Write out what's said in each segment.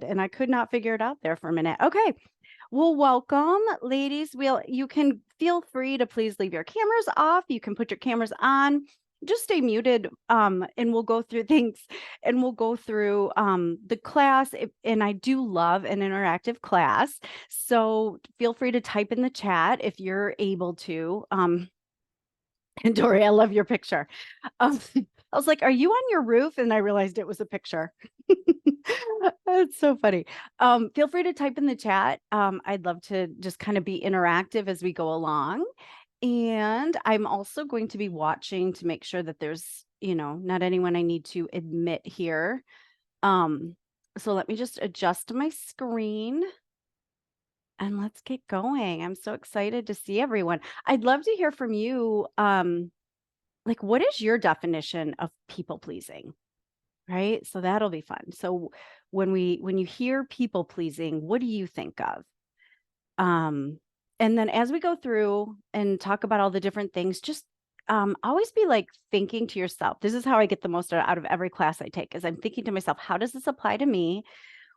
and I could not figure it out there for a minute. Okay. Well, welcome, ladies. You can feel free to please leave your cameras off. You can put your cameras on. Just stay muted, and we'll go through things, and we'll go through the class. And I do love an interactive class, so feel free to type in the chat if you're able to. And Dory, I love your picture. Um, I was like, "Are you on your roof?" And I realized it was a picture. That's so funny. Feel free to type in the chat. I'd love to just kind of be interactive as we go along. And I'm also going to be watching to make sure that there's, not anyone I need to admit here. So let me just adjust my screen and let's get going. I'm so excited to see everyone. I'd love to hear from you. Like, what is your definition of people pleasing? Right? So that'll be fun. So when you hear people pleasing, what do you think of? And then as we go through and talk about all the different things, just always be like thinking to yourself. This is how I get the most out of every class I take, is I'm thinking to myself, how does this apply to me?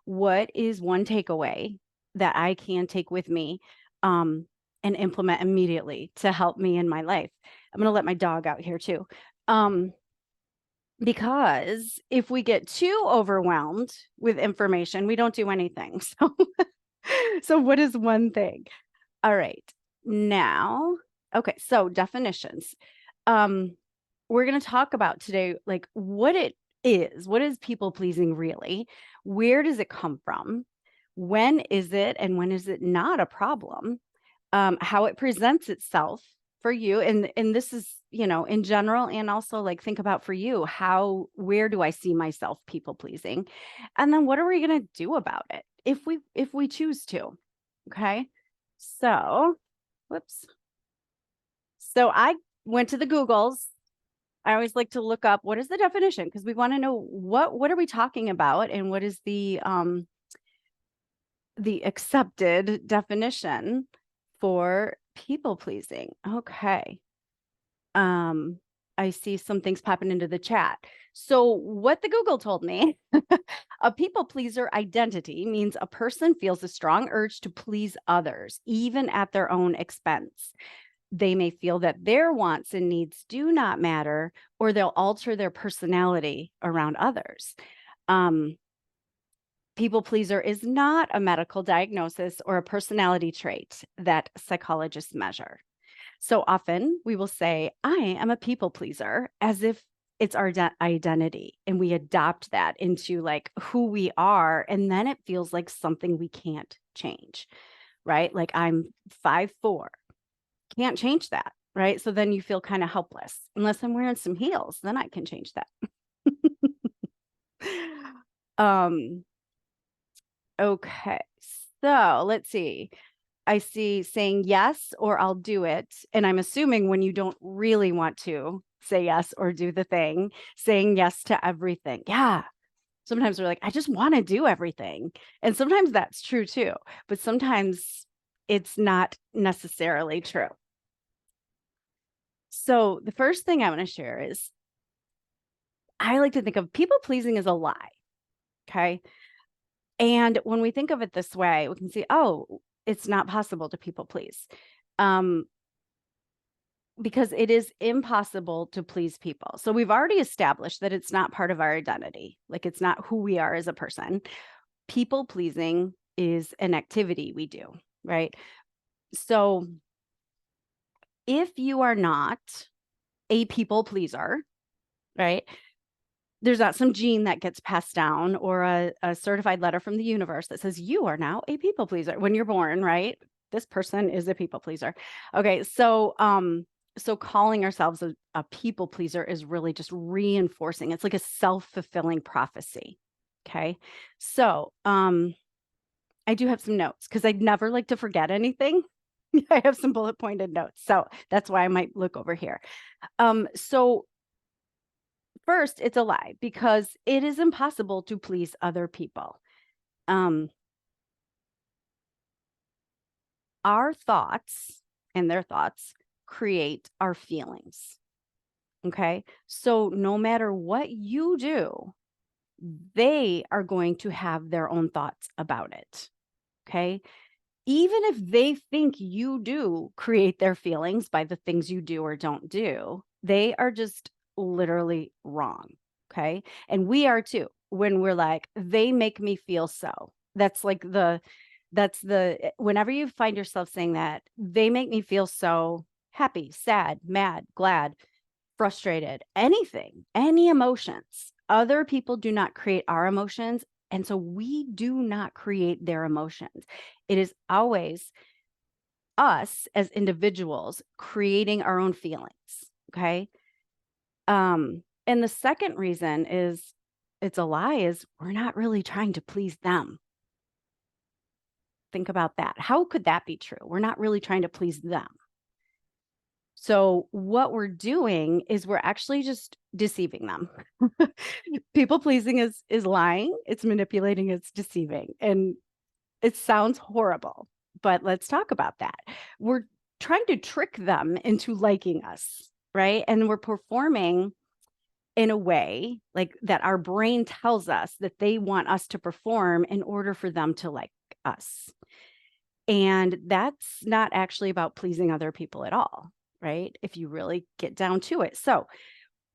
What is one takeaway that I can take with me and implement immediately to help me in my life? I'm going to let my dog out here too. Because if we get too overwhelmed with information, we don't do anything. So what is one thing? All right. Now, okay, so definitions. We're going to talk about today, like what is people pleasing really? Where does it come from? When is it and when is it not a problem? How it presents itself for you. And this is, in general, and also like think about for you, where do I see myself people pleasing? And then what are we going to do about it if we choose to? Okay. So, whoops. So I went to the Googles. I always like to look up what is the definition, because we want to know what are we talking about and what is the accepted definition for people pleasing. Okay. I see some things popping into the chat. So what the Google told me, a people pleaser identity means a person feels a strong urge to please others, even at their own expense. They may feel that their wants and needs do not matter, or they'll alter their personality around others. People pleaser is not a medical diagnosis or a personality trait that psychologists measure. So often we will say, I am a people pleaser, as if it's our identity, and we adopt that into like who we are. And then it feels like something we can't change, right? Like I'm 5'4", can't change that, right? So then you feel kind of helpless. Unless I'm wearing some heels, then I can change that. Okay, so let's see. I see saying yes or I'll do it. And I'm assuming when you don't really want to say yes or do the thing, saying yes to everything. Yeah. Sometimes we're like, I just want to do everything. And sometimes that's true too. But sometimes it's not necessarily true. So the first thing I want to share is I like to think of people pleasing as a lie. Okay. And when we think of it this way, we can see, oh, it's not possible to people please. Because it is impossible to please people. So we've already established that it's not part of our identity. Like it's not who we are as a person. People pleasing is an activity we do, right? So if you are not a people pleaser, right? There's not some gene that gets passed down or a certified letter from the universe that says you are now a people pleaser when you're born, right? This person is a people pleaser. Okay, so calling ourselves a people pleaser is really just reinforcing. It's like a self-fulfilling prophecy. Okay, so I do have some notes because I'd never like to forget anything. I have some bullet pointed notes, so that's why I might look over here. So first, it's a lie because it is impossible to please other people. Our thoughts and their thoughts create our feelings. Okay. So no matter what you do, they are going to have their own thoughts about it. Okay. Even if they think you do create their feelings by the things you do or don't do, they are just literally wrong. Okay. And we are too, when we're like, they make me feel so. Whenever you find yourself saying that, they make me feel so happy, sad, mad, glad, frustrated, anything, any emotions. Other people do not create our emotions. And so we do not create their emotions. It is always us as individuals creating our own feelings. Okay. And the second reason is it's a lie is we're not really trying to please them. Think about that. How could that be true? We're not really trying to please them. So what we're doing is we're actually just deceiving them. People pleasing is lying, it's manipulating, it's deceiving. And it sounds horrible, but let's talk about that. We're trying to trick them into liking us, right? And we're performing in a way like that our brain tells us that they want us to perform in order for them to like us. And that's not actually about pleasing other people at all, right? If you really get down to it. So,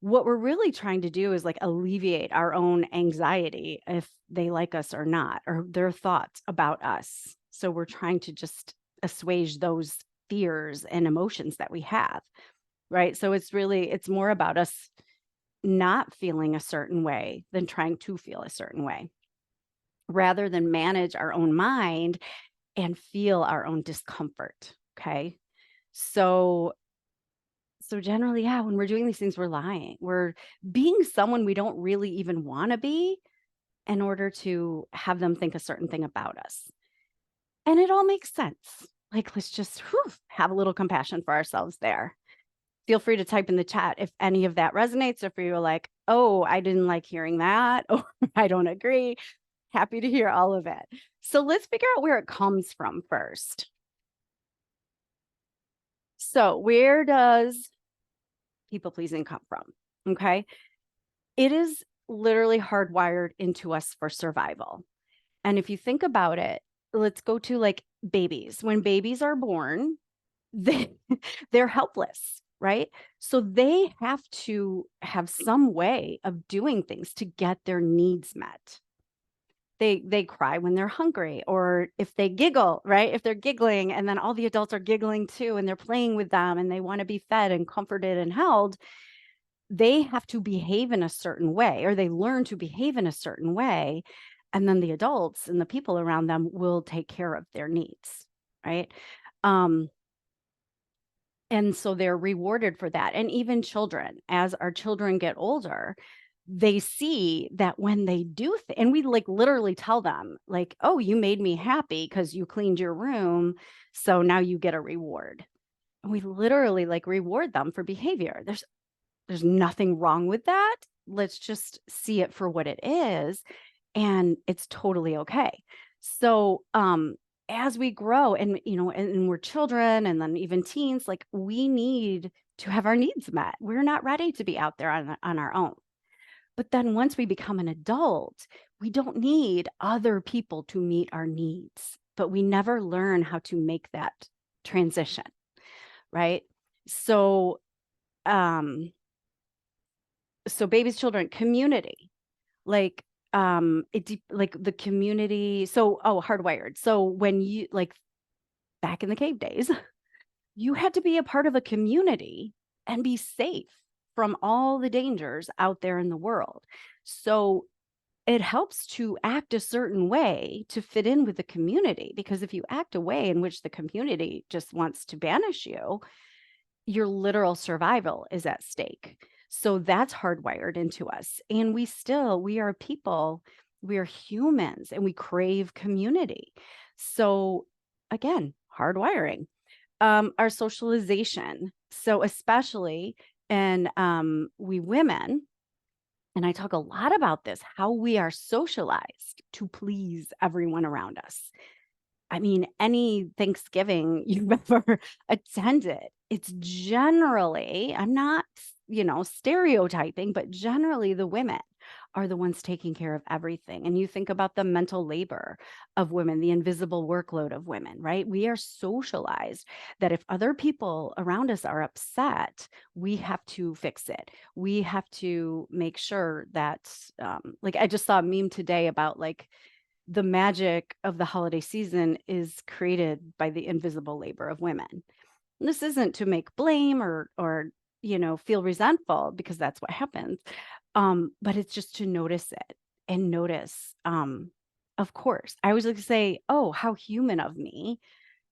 what we're really trying to do is like alleviate our own anxiety if they like us or not, or their thoughts about us. So, we're trying to just assuage those fears and emotions that we have, right? So, it's more about us not feeling a certain way than trying to feel a certain way, rather than manage our own mind and feel our own discomfort. Okay. So generally, yeah, when we're doing these things, we're lying. We're being someone we don't really even want to be in order to have them think a certain thing about us. And it all makes sense. Like, let's just have a little compassion for ourselves there. Feel free to type in the chat if any of that resonates, or if you're like, oh, I didn't like hearing that, or I don't agree. Happy to hear all of it. So let's figure out where it comes from first. So where does people pleasing come from? Okay. It is literally hardwired into us for survival. And if you think about it, let's go to like babies. When babies are born, they're helpless, right? So they have to have some way of doing things to get their needs met. They cry when they're hungry, or if they giggle, right? If they're giggling and then all the adults are giggling too and they're playing with them and they want to be fed and comforted and held, they have to behave in a certain way, or they learn to behave in a certain way. And then the adults and the people around them will take care of their needs, right? And so they're rewarded for that. And even children, as our children get older, they see that when they do, and we like literally tell them like, oh, you made me happy because you cleaned your room. So now you get a reward. And we literally like reward them for behavior. There's nothing wrong with that. Let's just see it for what it is. And it's totally okay. So, as we grow and, and we're children and then even teens, like we need to have our needs met. We're not ready to be out there on our own. But then once we become an adult, we don't need other people to meet our needs, but we never learn how to make that transition, right? So, babies, children, community, like like the community. So, hardwired. So when you like back in the cave days, you had to be a part of a community and be safe from all the dangers out there in the world. So it helps to act a certain way to fit in with the community, because if you act a way in which the community just wants to banish you, your literal survival is at stake. So that's hardwired into us. And we are people, we are humans, and we crave community. So again, hardwiring. Our socialization. So especially in we women, and I talk a lot about this, how we are socialized to please everyone around us. I mean, any Thanksgiving you've ever attended, it's generally, I'm not, stereotyping, but generally the women are the ones taking care of everything. And you think about the mental labor of women, the invisible workload of women, right? We are socialized that if other people around us are upset, we have to fix it. We have to make sure that, like, I just saw a meme today about like the magic of the holiday season is created by the invisible labor of women. And this isn't to make blame or feel resentful, because that's what happens. But it's just to notice it and notice. Of course, I always like to say, "Oh, how human of me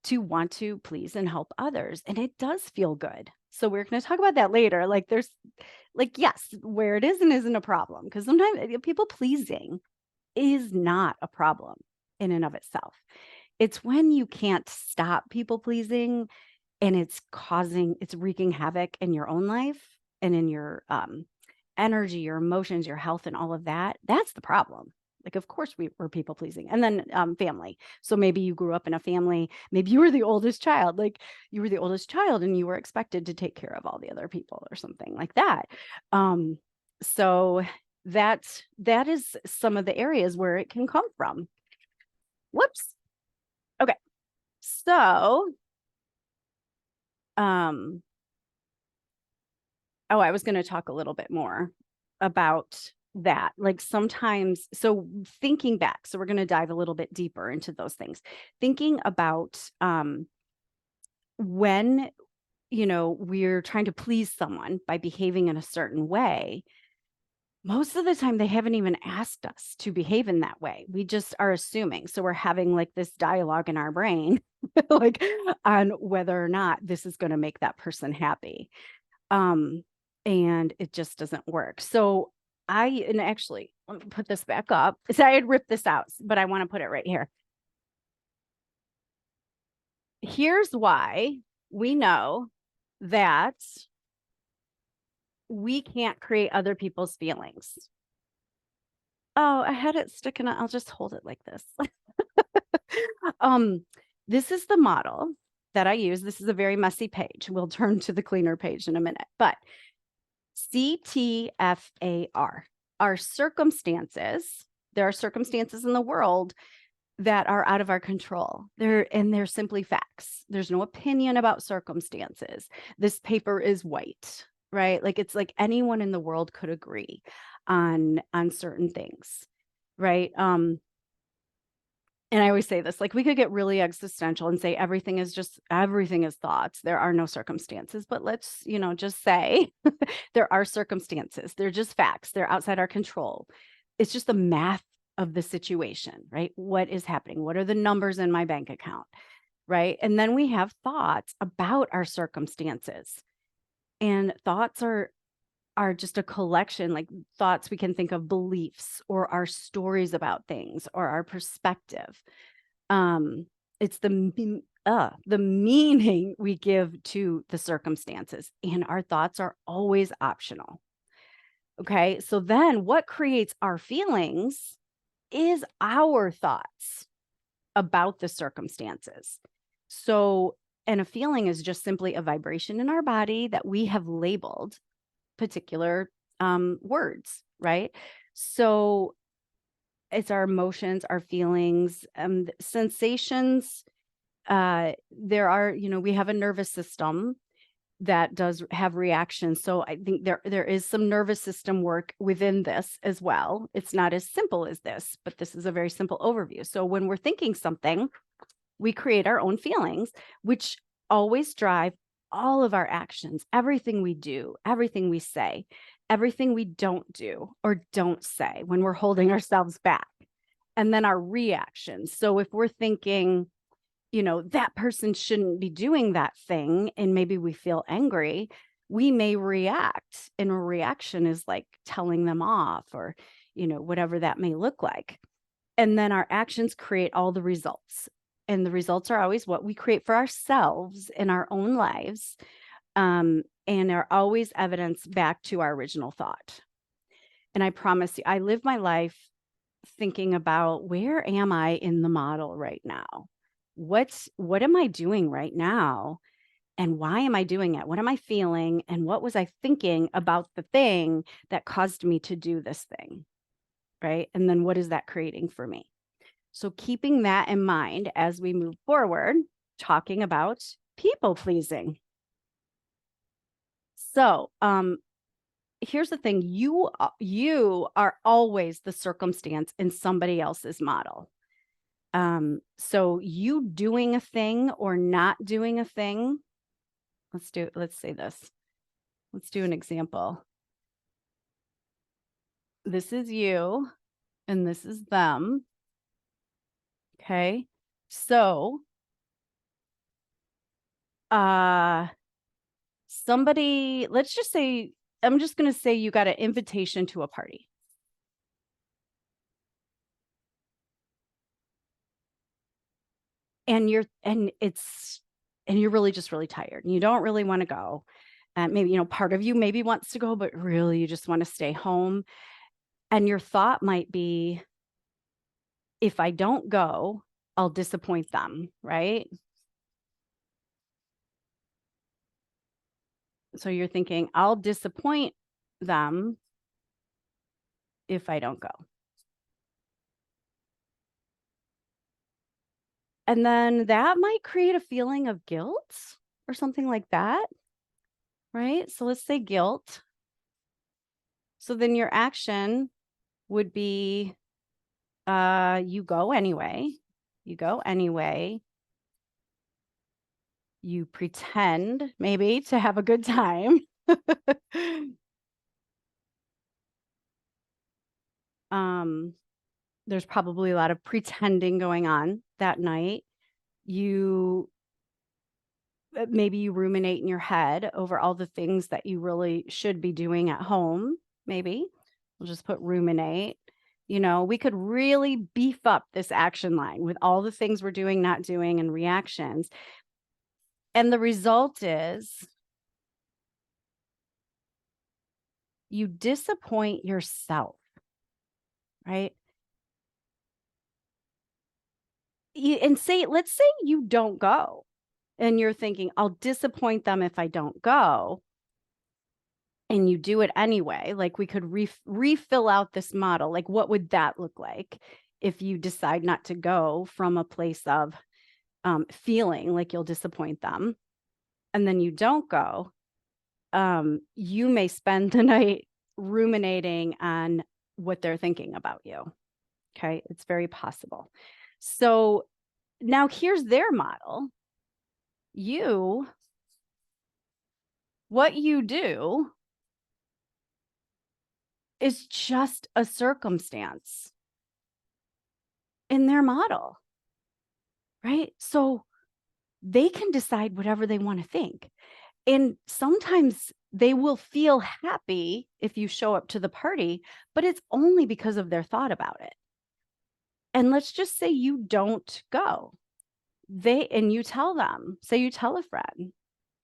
to want to please and help others," and it does feel good. So we're going to talk about that later. Like there's like yes, where it isn't a problem, because sometimes people pleasing is not a problem in and of itself. It's when you can't stop people pleasing and it's wreaking havoc in your own life and in your energy, your emotions, your health, and all of that. That's the problem. Like, of course, we're people pleasing. And then family. So maybe you grew up in a family, maybe you were the oldest child, like you were the oldest child and you were expected to take care of all the other people or something like that. So that is some of the areas where it can come from. Whoops. Okay. So, I was going to talk a little bit more about that. Like sometimes, so thinking back, so we're going to dive a little bit deeper into those things. Thinking about when, we're trying to please someone by behaving in a certain way, most of the time they haven't even asked us to behave in that way. We just are assuming. So we're having like this dialogue in our brain, like on whether or not this is going to make that person happy. And it just doesn't work. So and actually, let me put this back up. So I had ripped this out, but I want to put it right here. Here's why we know that we can't create other people's feelings. Oh, I had it sticking out. I'll just hold it like this. This is the model that I use. This is a very messy page. We'll turn to the cleaner page in a minute, but CTFAR are circumstances. There are circumstances in the world that are out of our control. They're simply facts. There's no opinion about circumstances. This paper is white, right? Like it's like anyone in the world could agree on certain things, right? And I always say this, like we could get really existential and say everything is thoughts. There are no circumstances, but let's, just say there are circumstances. They're just facts. They're outside our control. It's just the math of the situation, right? What is happening? What are the numbers in my bank account, right? And then we have thoughts about our circumstances. And thoughts are just a collection, like thoughts we can think of, beliefs or our stories about things or our perspective. It's the meaning we give to the circumstances, and our thoughts are always optional. Okay, so then what creates our feelings is our thoughts about the circumstances. So, and a feeling is just simply a vibration in our body that we have labeled particular words, right? So it's our emotions, our feelings, sensations. There are, we have a nervous system that does have reactions. So I think there is some nervous system work within this as well. It's not as simple as this, but this is a very simple overview. So when we're thinking something, we create our own feelings, which always drive all of our actions, everything we do, everything we say, everything we don't do or don't say when we're holding ourselves back. And then our reactions. So if we're thinking, that person shouldn't be doing that thing, and maybe we feel angry, we may react. And a reaction is like telling them off or, whatever that may look like. And then our actions create all the results. And the results are always what we create for ourselves in our own lives, and are always evidence back to our original thought. And I promise you, I live my life thinking about, where am I in the model right now? What am I doing right now? And why am I doing it? What am I feeling? And what was I thinking about the thing that caused me to do this thing? right? And then what is that creating for me? So keeping that in mind as we move forward, talking about people pleasing. So, here's the thing, you are always the circumstance in somebody else's model. So you doing a thing or not doing a thing, let's say this. Let's do an example. This is you and this is them. Okay. So, somebody, let's just say, I'm just going to say you got an invitation to a party. And you're really just really tired and you don't really want to go. Maybe, you know, part of you maybe wants to go, but really you just want to stay home. And your thought might be, if I don't go, I'll disappoint them, right? So you're thinking, I'll disappoint them if I don't go. And then that might create a feeling of guilt or something like that, right? So let's say guilt. So then your action would be, you go anyway. You go anyway. You pretend maybe to have a good time. There's probably a lot of pretending going on that night. Maybe you ruminate in your head over all the things that you really should be doing at home. Maybe we'll just put ruminate. You know, we could really beef up this action line with all the things we're doing, not doing, and reactions. And the result is you disappoint yourself, right? And let's say you don't go and you're thinking, I'll disappoint them if I don't go. And you do it anyway. Like we could refill out this model. Like, what would that look like if you decide not to go from a place of feeling like you'll disappoint them and then you don't go? You may spend the night ruminating on what they're thinking about you. Okay. It's very possible. So now here's their model. What you do is just a circumstance in their model, right? So they can decide whatever they want to think. And sometimes they will feel happy if you show up to the party, but it's only because of their thought about it. And let's just say you don't go. And you tell them, say you tell a friend,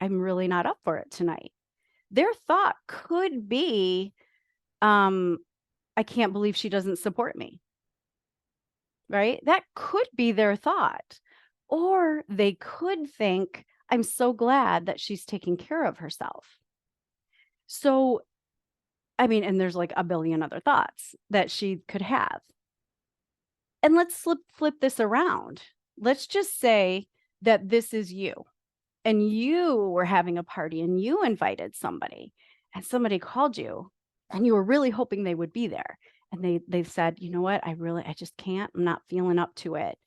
I'm really not up for it tonight. Their thought could be, I can't believe she doesn't support me. Right? That could be their thought. Or they could think, I'm so glad that she's taking care of herself. So, I mean, and there's like a billion other thoughts that she could have. And let's flip this around. Let's just say that this is you and you were having a party and you invited somebody and somebody called you and you were really hoping they would be there. And they said, you know what, I just can't, I'm not feeling up to it.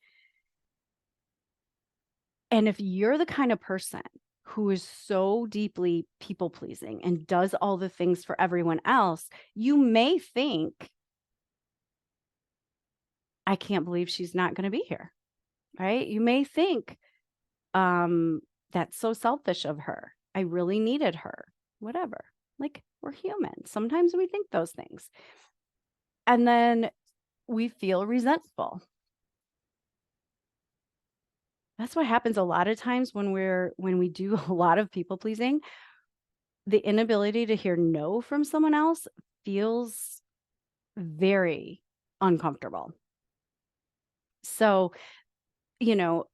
And if you're the kind of person who is so deeply people pleasing and does all the things for everyone else, you may think, I can't believe she's not going to be here. Right? You may think, that's so selfish of her. I really needed her. Whatever. Like, we're human. Sometimes we think those things. And then we feel resentful. That's what happens a lot of times when we do a lot of people pleasing. The inability to hear no from someone else feels very uncomfortable. So, you know,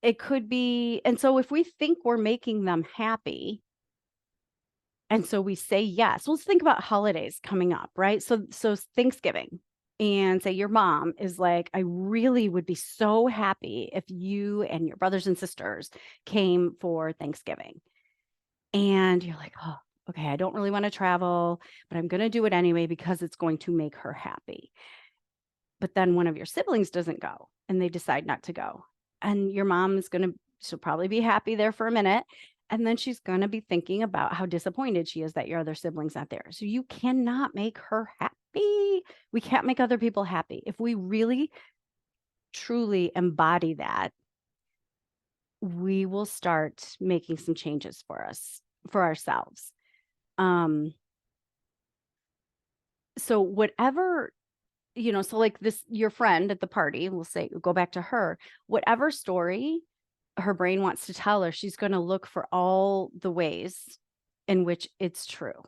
it could be, and so if we think we're making them happy, and so we say yes, let's think about holidays coming up, right? So Thanksgiving and say your mom is like, I really would be so happy if you and your brothers and sisters came for Thanksgiving. And you're like, oh, okay, I don't really want to travel, but I'm going to do it anyway because it's going to make her happy. But then one of your siblings doesn't go and they decide not to go. And your mom is going to, she'll probably be happy there for a minute. And then she's going to be thinking about how disappointed she is that your other sibling's not there. So you cannot make her happy. We can't make other people happy. If we really truly embody that, we will start making some changes for us, for ourselves. So whatever, so like this, your friend at the party, we'll say, go back to her, whatever story her brain wants to tell her, she's going to look for all the ways in which it's true.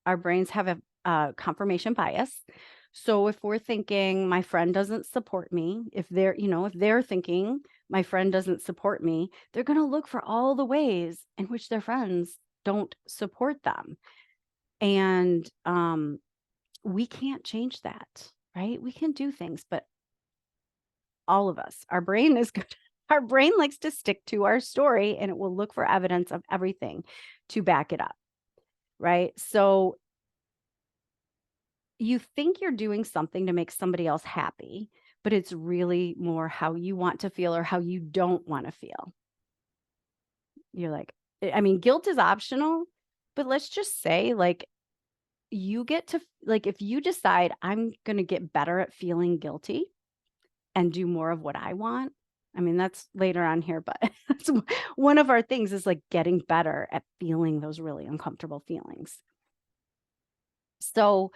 Our brains have a confirmation bias. So if we're thinking my friend doesn't support me, if they're thinking my friend doesn't support me, they're going to look for all the ways in which their friends don't support them. And we can't change that, right? We can do things, but all of us, our brain is good. Our brain likes to stick to our story and it will look for evidence of everything to back it up, right? So you think you're doing something to make somebody else happy, but it's really more how you want to feel or how you don't want to feel. You're like, I mean, guilt is optional, but let's just say like you get to, like, if you decide I'm going to get better at feeling guilty and do more of what I want. I mean, that's later on here, but that's one of our things is like getting better at feeling those really uncomfortable feelings. So,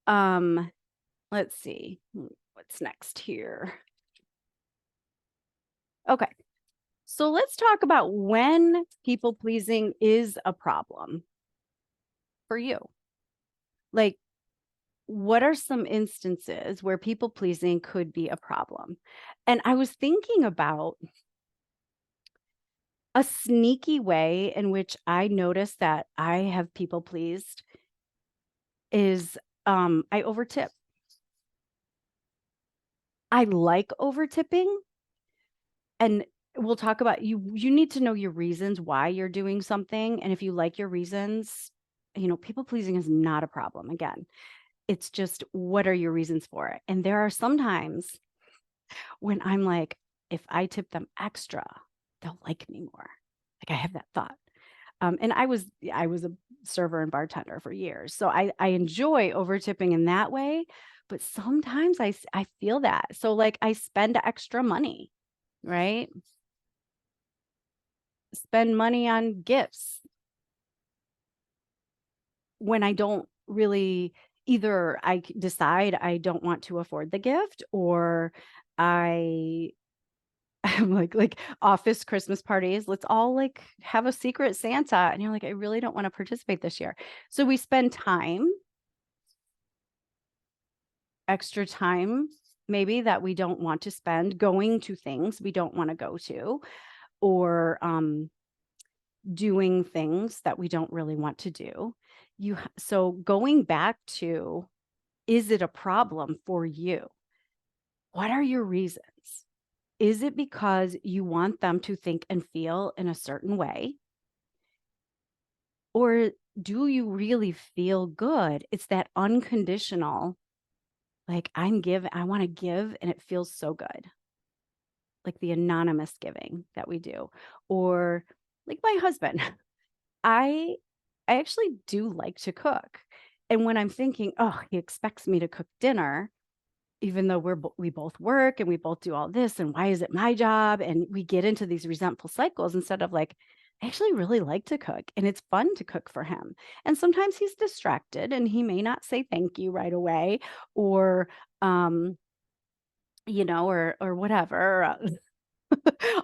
let's see what's next here. Okay. So let's talk about when people pleasing is a problem for you. Like, what are some instances where people pleasing could be a problem? And I was thinking about a sneaky way in which I notice that I have people pleased is I overtip. I like overtipping, and we'll talk about you need to know your reasons why you're doing something, and if you like your reasons, people pleasing is not a problem. Again, it's just what are your reasons for it? And there are some times when I'm like, if I tip them extra, they'll like me more. Like I have that thought. And I was a server and bartender for years. So I enjoy over tipping in that way, but sometimes I feel that. So like I spend extra money, right? Spend money on gifts when I don't really, either I decide I don't want to afford the gift, or I I'm like office Christmas parties, let's all like have a secret Santa. And you're like, I really don't want to participate this year. So we spend time, extra time, maybe that we don't want to spend going to things we don't want to go to, or doing things that we don't really want to do. So going back to, is it a problem for you? What are your reasons? Is it because you want them to think and feel in a certain way? Or do you really feel good? It's that unconditional, like I want to give and it feels so good. Like the anonymous giving that we do. Or like my husband, I actually do like to cook. And when I'm thinking, oh, he expects me to cook dinner, even though we both work and we both do all this, and why is it my job? And we get into these resentful cycles instead of like, I actually really like to cook and it's fun to cook for him. And sometimes he's distracted and he may not say thank you right away, or or whatever.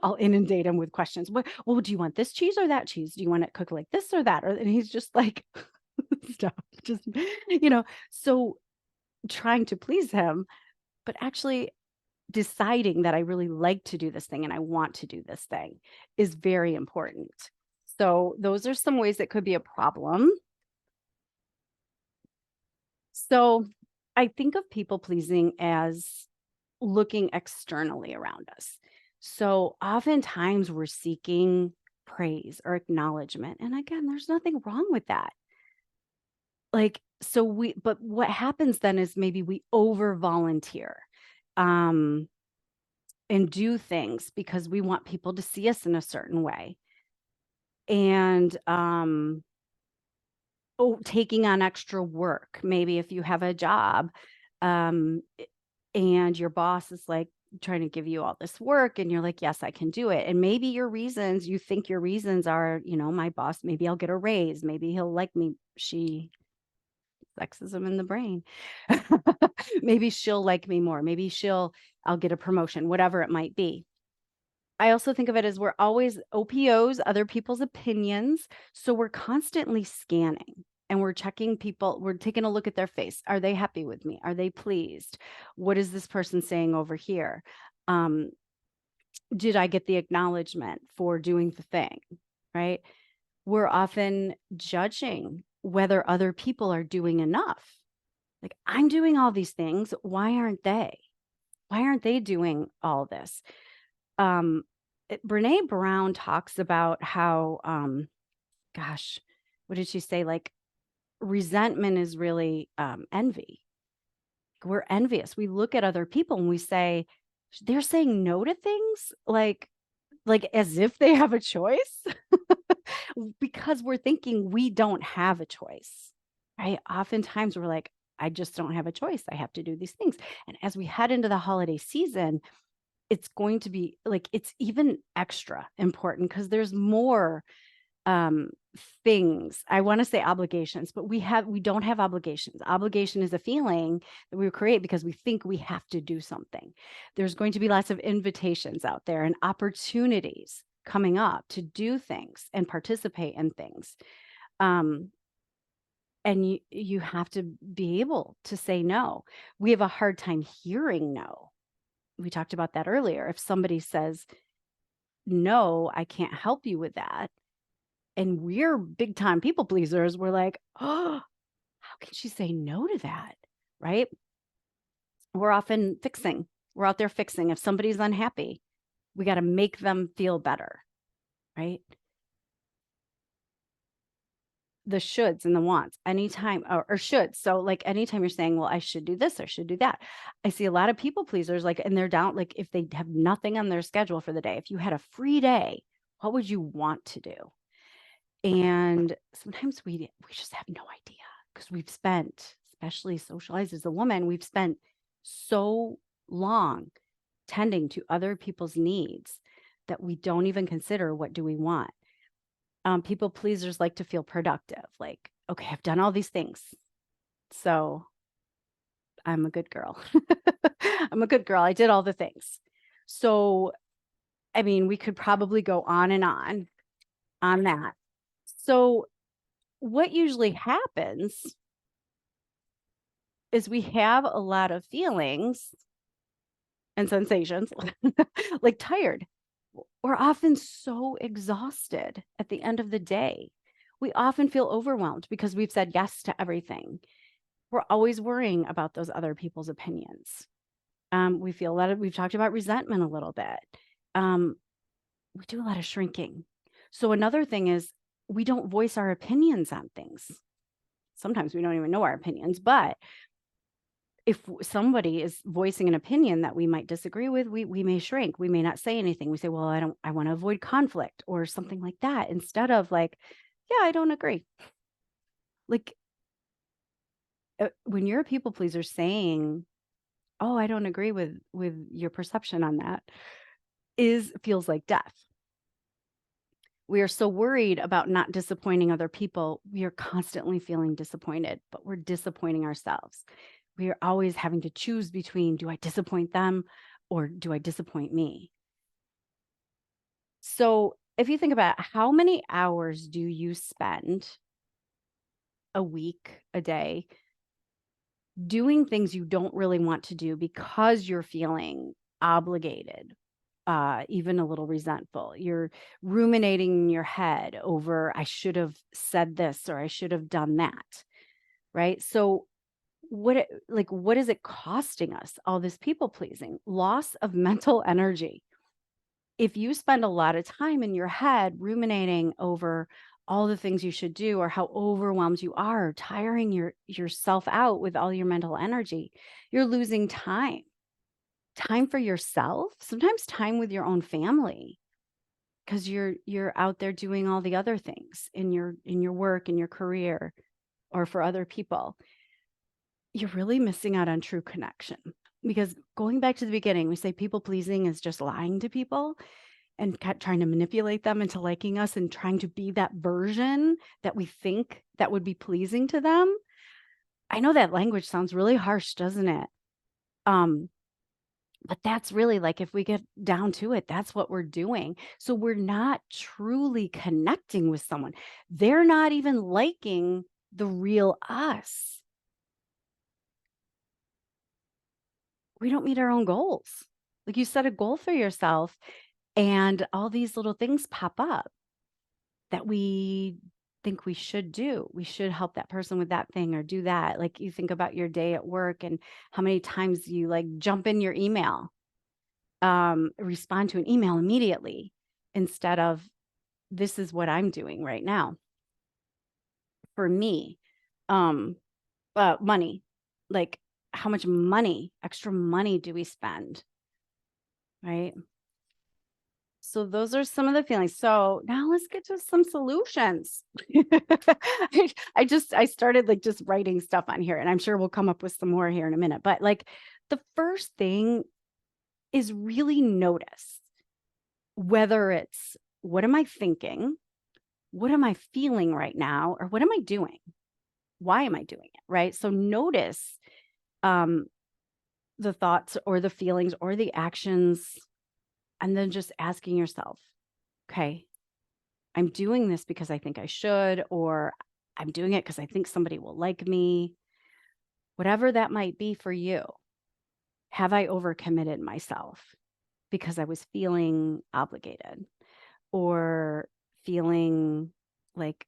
I'll inundate him with questions. Well, do you want this cheese or that cheese? Do you want it cooked like this or that? And he's just like, stop, just, so trying to please him, but actually deciding that I really like to do this thing and I want to do this thing is very important. So those are some ways that could be a problem. So I think of people pleasing as looking externally around us. So oftentimes we're seeking praise or acknowledgement. And again, there's nothing wrong with that. Like, so but what happens then is maybe we over volunteer um, and do things because we want people to see us in a certain way. And taking on extra work, maybe if you have a job, um, and your boss is like trying to give you all this work and you're like, yes, I can do it. And maybe you think your reasons are, my boss, maybe I'll get a raise, maybe he'll like me. Sexism in the brain. Maybe she'll like me more. Maybe I'll get a promotion, whatever it might be. I also think of it as we're always OPOs, other people's opinions. So we're constantly scanning and we're checking people. We're taking a look at their face. Are they happy with me? Are they pleased? What is this person saying over here? Did I get the acknowledgement for doing the thing? Right? We're often judging whether other people are doing enough. Like, I'm doing all these things. Why aren't they? Why aren't they doing all this? Brene Brown talks about how, gosh, what did she say? Like, resentment is really envy. We're envious. We look at other people and we say, they're saying no to things like as if they have a choice because we're thinking we don't have a choice, right? Oftentimes we're like, I just don't have a choice. I have to do these things. And as we head into the holiday season, it's going to be like, it's even extra important because there's more things. I want to say obligations, but we don't have obligations. Obligation is a feeling that we create because we think we have to do something. There's going to be lots of invitations out there and opportunities coming up to do things and participate in things. And you have to be able to say no. We have a hard time hearing no. We talked about that earlier. If somebody says, no, I can't help you with that, and we're big time people pleasers, we're like, oh, how can she say no to that? Right? We're often fixing. We're out there fixing. If somebody's unhappy, we got to make them feel better. Right? The shoulds and the wants anytime or shoulds. So like anytime you're saying, well, I should do this, I should do that. I see a lot of people pleasers, like, and they're down, like if they have nothing on their schedule for the day, if you had a free day, what would you want to do? And sometimes we just have no idea because we've spent, especially socialized as a woman, we've spent so long tending to other people's needs that we don't even consider what do we want. People pleasers like to feel productive, like, okay, I've done all these things, so I'm a good girl. I'm a good girl. I did all the things. So, I mean, we could probably go on and on that. So what usually happens is we have a lot of feelings and sensations like tired. We're often so exhausted at the end of the day. We often feel overwhelmed because we've said yes to everything. We're always worrying about those other people's opinions. We feel we've talked about resentment a little bit. We do a lot of shrinking. So another thing is we don't voice our opinions on things. Sometimes we don't even know our opinions, but if somebody is voicing an opinion that we might disagree with, we may shrink. We may not say anything. We say, well, I want to avoid conflict or something like that, instead of like, yeah, I don't agree. Like when you're a people pleaser saying, oh, I don't agree with your perception on that, feels like death. We are so worried about not disappointing other people. We are constantly feeling disappointed, but we're disappointing ourselves. We are always having to choose between, do I disappoint them or do I disappoint me? So if you think about how many hours do you spend a week, a day, doing things you don't really want to do because you're feeling obligated, even a little resentful. You're ruminating in your head over, I should have said this or I should have done that, right? So what is it costing us? All this people pleasing, loss of mental energy. If you spend a lot of time in your head ruminating over all the things you should do or how overwhelmed you are, tiring yourself out with all your mental energy, you're losing time for yourself, sometimes time with your own family, because you're out there doing all the other things in your work, in your career, or for other people. You're really missing out on true connection. Because going back to the beginning, we say people pleasing is just lying to people and trying to manipulate them into liking us and trying to be that version that we think that would be pleasing to them. I know that language sounds really harsh, doesn't it? But that's really, like, if we get down to it, that's what we're doing. So we're not truly connecting with someone. They're not even liking the real us. We don't meet our own goals. Like, you set a goal for yourself and all these little things pop up that we think we should do. We should help that person with that thing or do that. Like, you think about your day at work and how many times you like jump in your email, respond to an email immediately instead of, this is what I'm doing right now. For me, money, like, how much money, extra money do we spend? Right. So those are some of the feelings. So now let's get to some solutions. I started like just writing stuff on here, and I'm sure we'll come up with some more here in a minute. But like, the first thing is really notice whether it's, what am I thinking? What am I feeling right now? Or what am I doing? Why am I doing it? Right. So notice the thoughts or the feelings or the actions, and then just asking yourself, okay, I'm doing this because I think I should, or I'm doing it because I think somebody will like me. Whatever that might be for you. Have I overcommitted myself because I was feeling obligated or feeling like,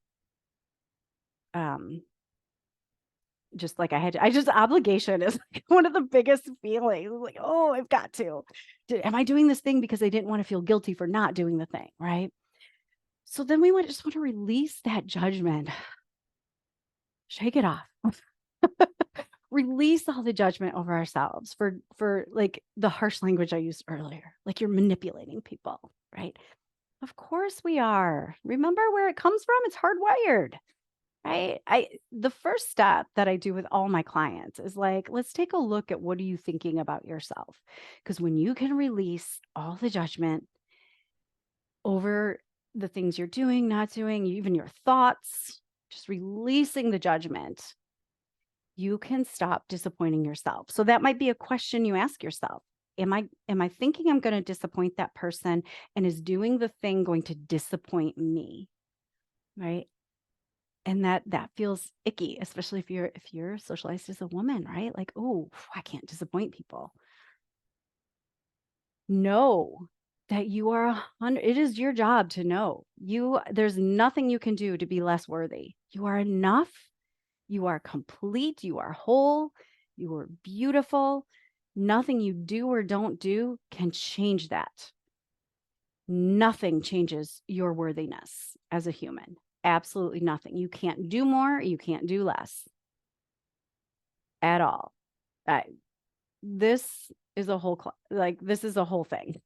just like obligation is like one of the biggest feelings. Like, oh, I've got to. Am I doing this thing because I didn't want to feel guilty for not doing the thing? Right. So then we just want to release that judgment. Shake it off. Release all the judgment over ourselves for like the harsh language I used earlier. Like, you're manipulating people, right? Of course we are. Remember where it comes from? It's hardwired. Right? The first step that I do with all my clients is like, let's take a look at, what are you thinking about yourself? Because when you can release all the judgment over the things you're doing, not doing, even your thoughts, just releasing the judgment, you can stop disappointing yourself. So that might be a question you ask yourself. Am I thinking I'm going to disappoint that person, and is doing the thing going to disappoint me? Right? And that feels icky, especially if you're socialized as a woman, right? Like, oh, I can't disappoint people. Know that you are it is your job to know. There's nothing you can do to be less worthy. You are enough. You are complete. You are whole. You are beautiful. Nothing you do or don't do can change that. Nothing changes your worthiness as a human. Absolutely nothing. You can't do more. You can't do less at all. This is a whole, this is a whole thing.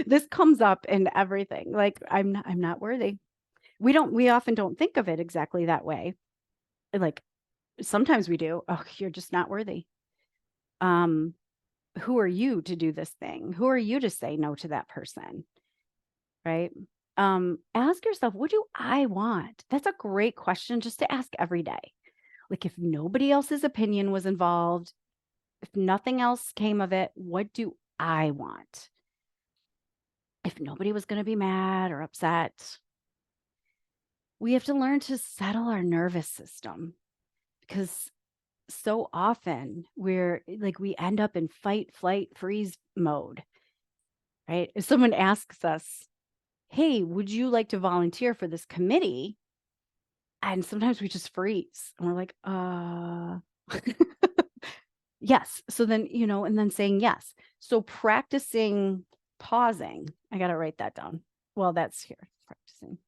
This comes up in everything. Like, I'm not worthy. We often don't think of it exactly that way. Like, sometimes we do. Oh, you're just not worthy. Who are you to do this thing? Who are you to say no to that person? Right? Ask yourself, what do I want? That's a great question just to ask every day. Like, if nobody else's opinion was involved, if nothing else came of it, what do I want? If nobody was going to be mad or upset, we have to learn to settle our nervous system, because so often we end up in fight, flight, freeze mode, right? If someone asks us, hey, would you like to volunteer for this committee? And sometimes we just freeze and we're like, Yes. So then, and then saying yes. So practicing pausing. I got to write that down. Well, that's here. Practicing.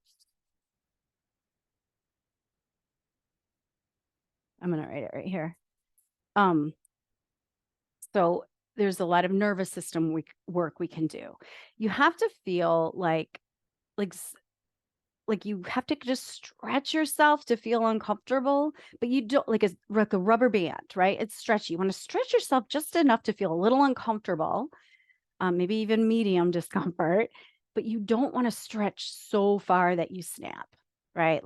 I'm going to write it right here. So there's a lot of nervous system work we can do. You have to feel like you have to just stretch yourself to feel uncomfortable, but you don't like a rubber band, right? It's stretchy. You want to stretch yourself just enough to feel a little uncomfortable, maybe even medium discomfort, but you don't want to stretch so far that you snap, right?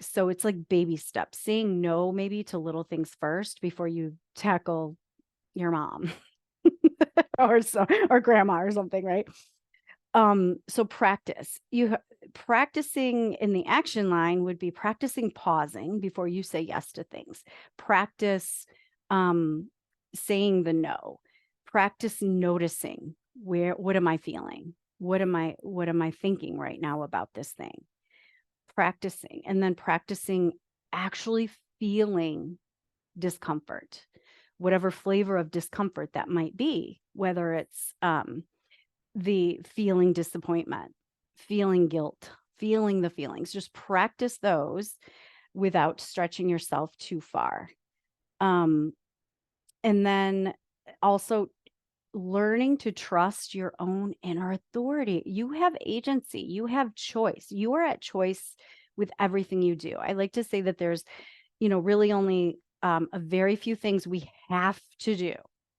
So it's like baby steps, saying no maybe to little things first before you tackle your mom or grandma or something, right? So practicing in the action line would be practicing pausing before you say yes to things. Practice saying the no. Practice noticing what am I feeling? What am I thinking right now about this thing? Practicing, and then practicing actually feeling discomfort, whatever flavor of discomfort that might be, whether it's the feeling disappointment, feeling guilt, feeling the feelings. Just practice those without stretching yourself too far. And then also learning to trust your own inner authority. You have agency, you have choice. You are at choice with everything you do. I like to say that there's, really only a very few things we have to do,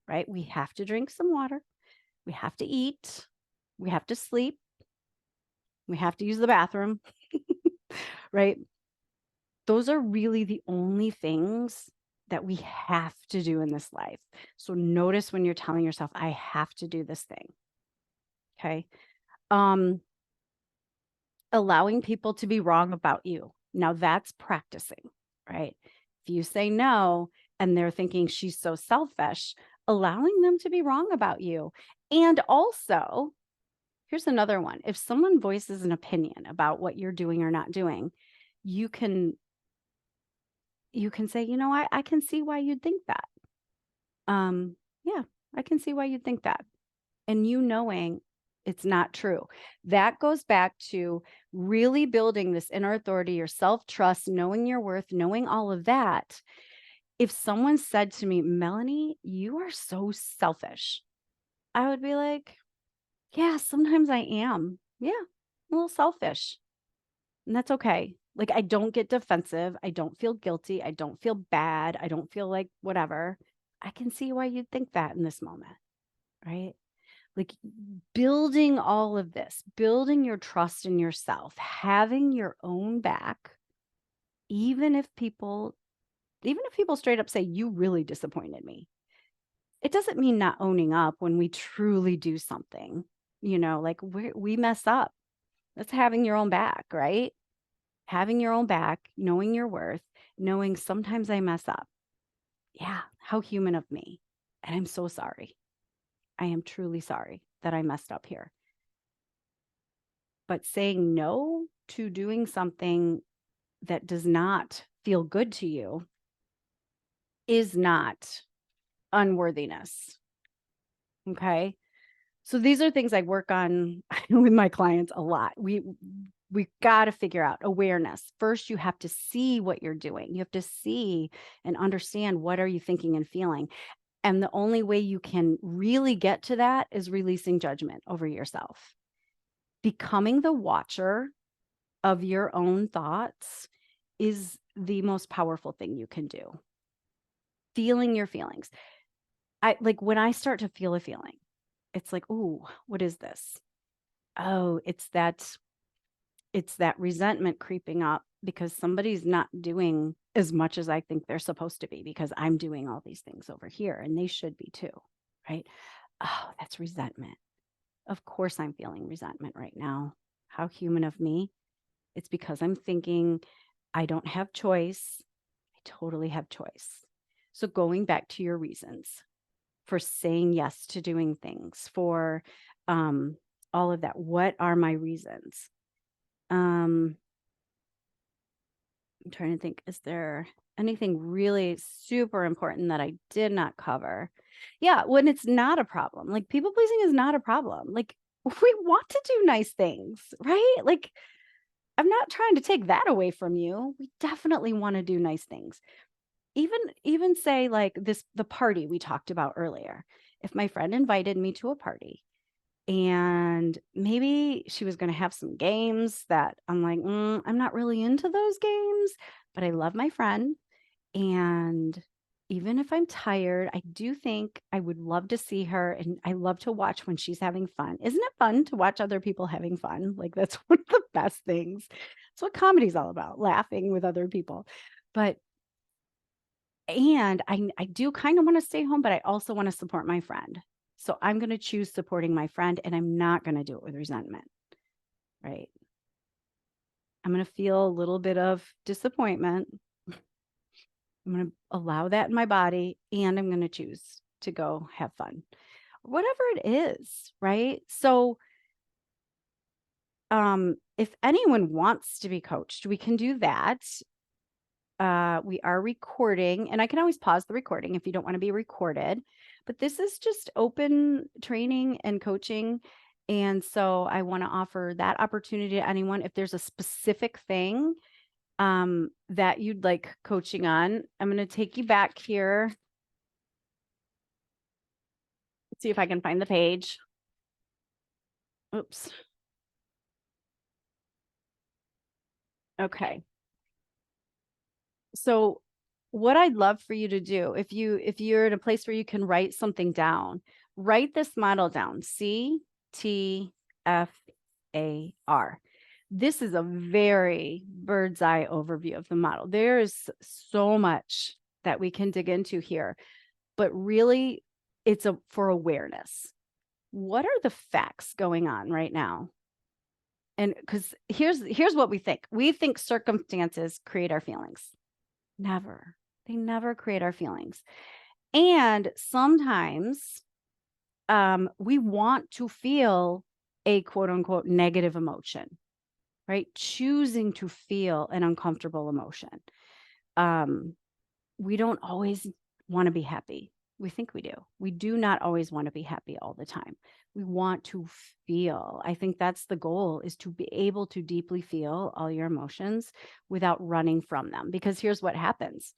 right? We have to drink some water. We have to eat. We have to sleep. We have to use the bathroom, right? Those are really the only things that we have to do in this life. So notice when you're telling yourself, I have to do this thing. Okay. Allowing people to be wrong about you. Now that's practicing, right? If you say no and they're thinking she's so selfish, allowing them to be wrong about you. And also, here's another one. If someone voices an opinion about what you're doing or not doing, you can say, I can see why you'd think that. Yeah, I can see why you'd think that. And knowing it's not true. That goes back to really building this inner authority, your self-trust, knowing your worth, knowing all of that. If someone said to me, Melanie, you are so selfish, I would be like, yeah, sometimes I am. Yeah, a little selfish. And that's okay. Like, I don't get defensive. I don't feel guilty. I don't feel bad. I don't feel like whatever. I can see why you'd think that in this moment, right? Like building all of this, building your trust in yourself, having your own back, even if people straight up say, you really disappointed me. It doesn't mean not owning up when we truly do something, like we mess up. That's having your own back, right? Having your own back, knowing your worth, knowing sometimes I mess up. Yeah, how human of me. And I'm so sorry. I am truly sorry that I messed up here. But saying no to doing something that does not feel good to you is not unworthiness. Okay. So these are things I work on with my clients a lot. We got to figure out awareness. First, you have to see what you're doing. You have to see and understand what are you thinking and feeling. And the only way you can really get to that is releasing judgment over yourself. Becoming the watcher of your own thoughts is the most powerful thing you can do. Feeling your feelings. When I start to feel a feeling, it's like, "Ooh, what is this?" Oh, it's that resentment creeping up because somebody's not doing as much as I think they're supposed to be because I'm doing all these things over here and they should be too, right? Oh, that's resentment. Of course I'm feeling resentment right now. How human of me. It's because I'm thinking I don't have choice. I totally have choice. So going back to your reasons for saying yes to doing things, for all of that. What are my reasons? I'm trying to think, is there Anything really super important that I did not cover? Yeah, when it's not a problem. Like people pleasing is not a problem. Like we want to do nice things, right? Like I'm not trying to take that away from you. We definitely want to do nice things. Even say like the party we talked about earlier. If my friend invited me to a party and maybe she was going to have some games that I'm like, I'm not really into those games, but I love my friend. And even if I'm tired, I do think I would love to see her. And I love to watch when she's having fun. Isn't it fun to watch other people having fun? Like, that's one of the best things. That's what comedy's all about, laughing with other people. But, and I do kind of want to stay home, but I also want to support my friend. So I'm going to choose supporting my friend and I'm not going to do it with resentment, right? I'm going to feel a little bit of disappointment. I'm going to allow that in my body and I'm going to choose to go have fun, whatever it is, right? So, if anyone wants to be coached, we can do that. We are recording and I can always pause the recording if you don't want to be recorded, but this is just open training and coaching. And so I want to offer that opportunity to anyone. If there's a specific thing that you'd like coaching on, I'm going to take you back here. Let's see if I can find the page. Oops. Okay. So what I'd love for you to do, if you're in a place where you can write something down, write this model down. CTFAR. This is a very bird's eye overview of the model. There's so much that we can dig into here, but really it's for awareness. What are the facts going on right now? And because here's what we think. We think circumstances create our feelings. Never. They never create our feelings. And sometimes we want to feel a quote unquote negative emotion, right? Choosing to feel an uncomfortable emotion. We don't always want to be happy. We think we do. We do not always want to be happy all the time. We want to feel. I think that's the goal, is to be able to deeply feel all your emotions without running from them. Because here's what happens.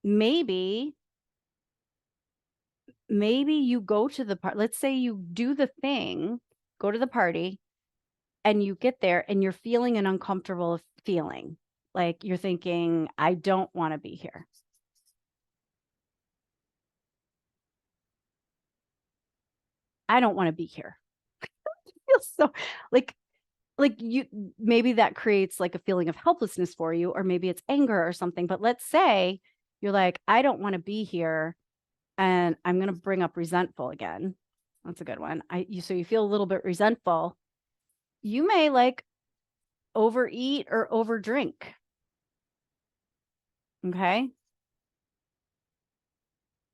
Maybe you go to the party. Let's say you do the thing, go to the party, and you get there and you're feeling an uncomfortable feeling. Like you're thinking, I don't want to be here. I don't want to be here. Feels so like you, maybe that creates like a feeling of helplessness for you, or maybe it's anger or something. But let's say you're like, I don't want to be here. And I'm going to bring up resentful again. That's a good one. So you feel a little bit resentful. You may like overeat or overdrink. Okay.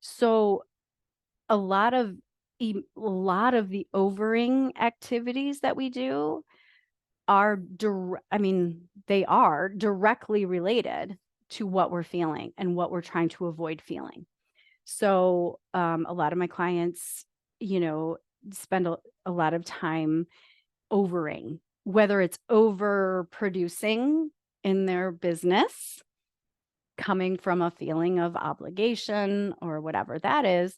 So a lot of the overing activities that we do are they are directly related to what we're feeling and what we're trying to avoid feeling. So a lot of my clients, spend a lot of time overing, whether it's overproducing in their business, coming from a feeling of obligation or whatever that is,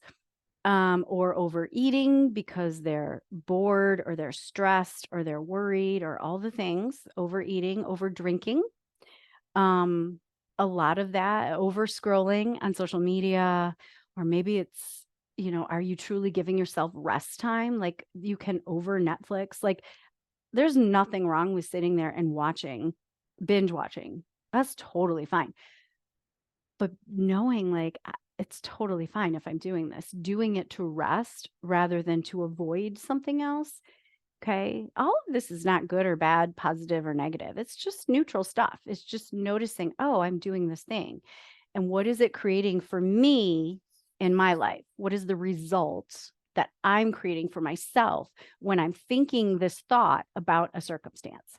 or overeating because they're bored or they're stressed or they're worried or all the things, overeating, over drinking. A lot of that, over scrolling on social media, or maybe it's, are you truly giving yourself rest time? Like you can over Netflix. Like there's nothing wrong with sitting there and binge watching. That's totally fine. But knowing like it's totally fine if I'm doing it to rest rather than to avoid something else. Okay. All of this is not good or bad, positive or negative. It's just neutral stuff. It's just noticing, oh, I'm doing this thing. And what is it creating for me in my life? What is the result that I'm creating for myself when I'm thinking this thought about a circumstance?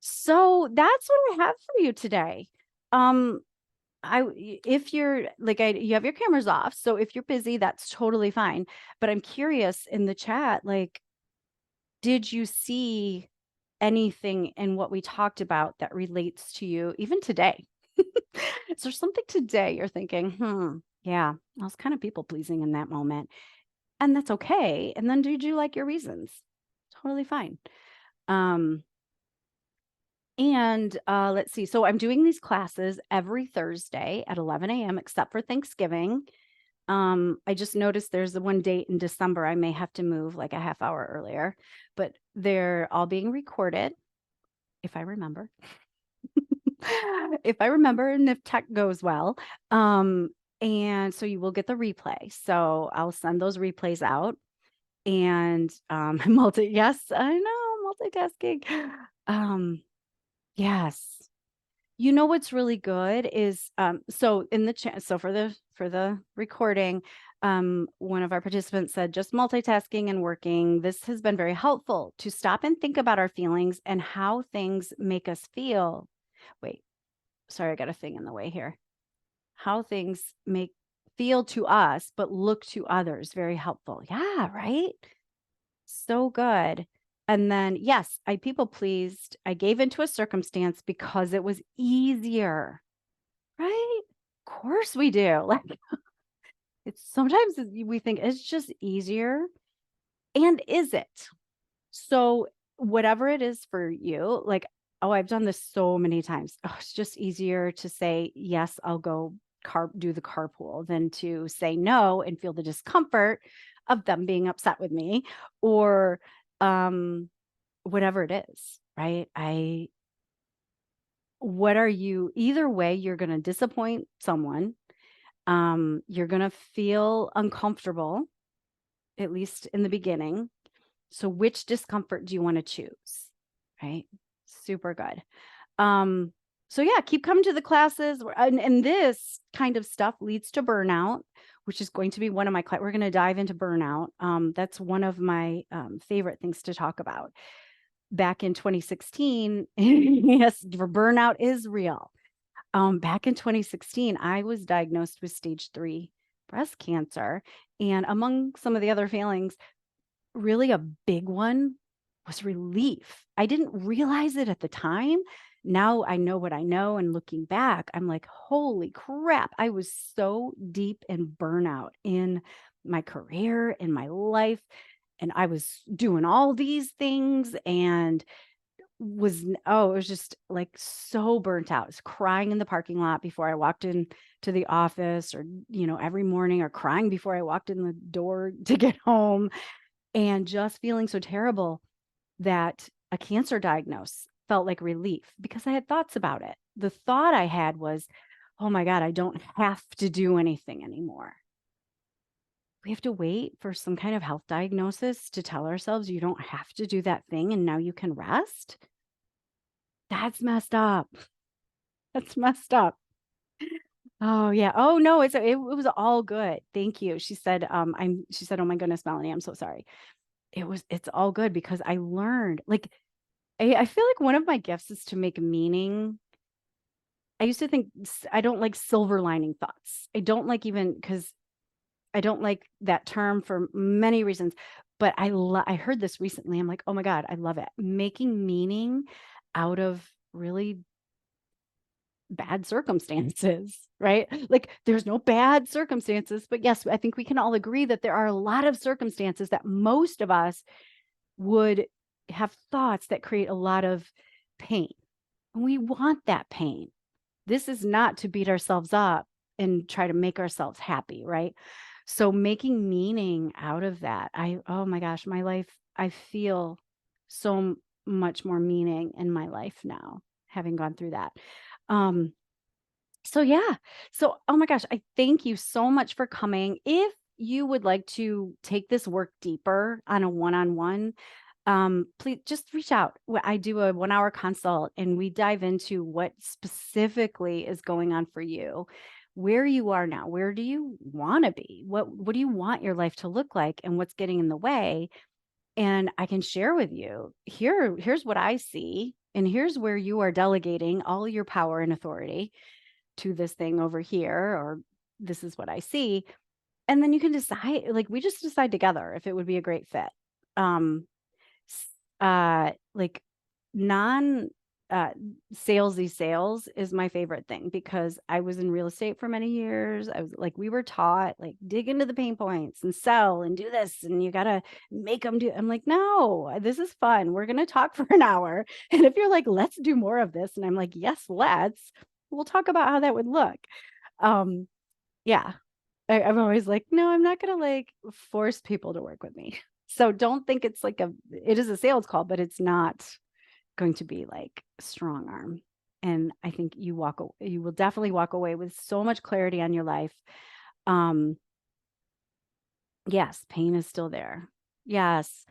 So that's what I have for you today. Um, if you're like, you have your cameras off. So if you're busy, that's totally fine. But I'm curious in the chat, like, did you see anything in what we talked about that relates to you even today? Is there something today you're thinking, yeah, I was kind of people pleasing in that moment. And that's okay. And then did you like your reasons? Totally fine. Um, and let's see. So I'm doing these classes every Thursday at 11 a.m. except for Thanksgiving. I just noticed there's the one date in December I may have to move like a half hour earlier, but they're all being recorded if I remember. If I remember and if tech goes well. And so you will get the replay. So I'll send those replays out and yes, I know, multitasking. Yes. You know what's really good is so in the chat, so for the recording, one of our participants said just multitasking and working. This has been very helpful to stop and think about our feelings and how things make us feel. Wait, sorry, I got a thing in the way here. How things make feel to us, but look to others. Very helpful. Yeah, right. So good. And then, yes, I people pleased. I gave into a circumstance because it was easier, right? Of course we do. Like it's sometimes we think it's just easier. And is it? So, whatever it is for you, like, oh, I've done this so many times. Oh, it's just easier to say, yes, I'll go do the carpool than to say no and feel the discomfort of them being upset with me or um whatever it is, right? What are you either way, you're going to disappoint someone. You're going to feel uncomfortable, at least in the beginning. So which discomfort do you want to choose? Right? Super good. So yeah, keep coming to the classes. And this kind of stuff leads to burnout, which is going to be one of my we're going to dive into burnout. That's one of my favorite things to talk about. Back in 2016, yes, burnout is real. Back in 2016, I was diagnosed with stage 3 breast cancer. And among some of the other failings, really a big one was relief. I didn't realize it at the time. Now I know what I know. And looking back, I'm like, holy crap. I was so deep in burnout in my career, in my life. And I was doing all these things and it was just like so burnt out. I was crying in the parking lot before I walked in to the office or, every morning or crying before I walked in the door to get home and just feeling so terrible that a cancer diagnosis felt like relief because I had thoughts about it. The thought I had was, oh my God, I don't have to do anything anymore. We have to wait for some kind of health diagnosis to tell ourselves you don't have to do that thing and now you can rest. That's messed up. That's messed up. Oh yeah. Oh no, it was all good. Thank you. She said, "Oh my goodness, Melanie, I'm so sorry." It's all good because I learned like I feel like one of my gifts is to make meaning. I used to think I don't like silver lining thoughts. I don't like even because I don't like that term for many reasons, but I heard this recently. I'm like, "Oh my God, I love it." Making meaning out of really bad circumstances, right? Like there's no bad circumstances, but yes, I think we can all agree that there are a lot of circumstances that most of us would have thoughts that create a lot of pain. And we want that pain. This is not to beat ourselves up and try to make ourselves happy, right? So making meaning out of that, oh my gosh, my life, I feel so much more meaning in my life now, having gone through that. So yeah. So, oh my gosh, I thank you so much for coming. If you would like to take this work deeper on a one-on-one, please just reach out. I do a 1-hour consult and we dive into what specifically is going on for you, where you are now, where do you want to be? What do you want your life to look like and what's getting in the way? and I can share with you, here's what I see, and here's where you are delegating all your power and authority to this thing over here, or this is what I see. And then you can decide, like, we just decide together if it would be a great fit. Um, like non salesy sales is my favorite thing because I was in real estate for many years. I was like, we were taught, like, dig into the pain points and sell and do this, and you got to make them do. I'm like, no, this is fun. We're going to talk for an hour. And if you're like, let's do more of this, and I'm like, yes, let's, we'll talk about how that would look. Yeah. I'm always like, no, I'm not going to like force people to work with me. So don't think it's like it is a sales call, but it's not going to be like strong arm. And I think you will definitely walk away with so much clarity on your life. Yes, pain is still there. Yes.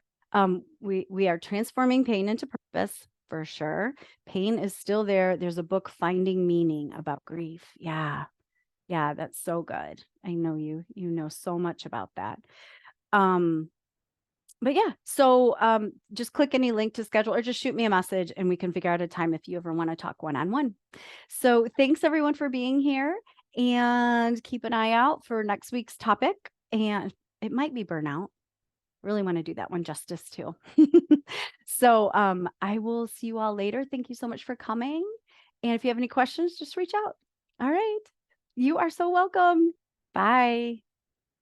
We are transforming pain into purpose for sure. Pain is still there. There's a book, Finding Meaning, about grief. Yeah. Yeah, that's so good. I know you know so much about that. But yeah, so just click any link to schedule or just shoot me a message and we can figure out a time if you ever want to talk one-on-one. So thanks everyone for being here, and keep an eye out for next week's topic. And it might be burnout. Really want to do that one justice too. So I will see you all later. Thank you so much for coming. And if you have any questions, just reach out. All right. You are so welcome. Bye.